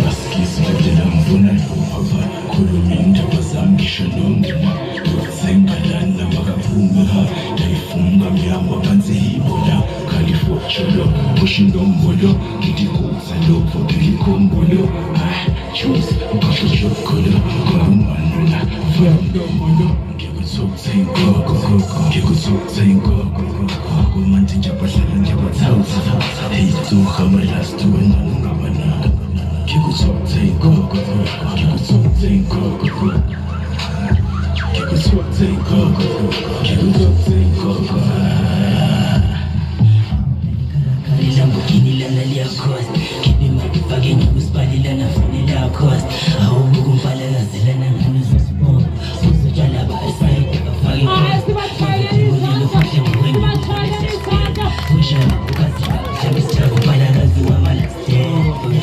Baskizwe na mvuna luhava Kuluminda bazangisha nongina Zengalana wakapunga Taifunga myango panzi hibola Kalifocholo Pushindombolo Kitikuza lopo Kilikombolo Choose Ukashochokolo Kumanula Fandomolo Kikutsukza inkoko Kikutsukza inkoko Kumanti njabahlala njabatsawuza Heizu khamalastu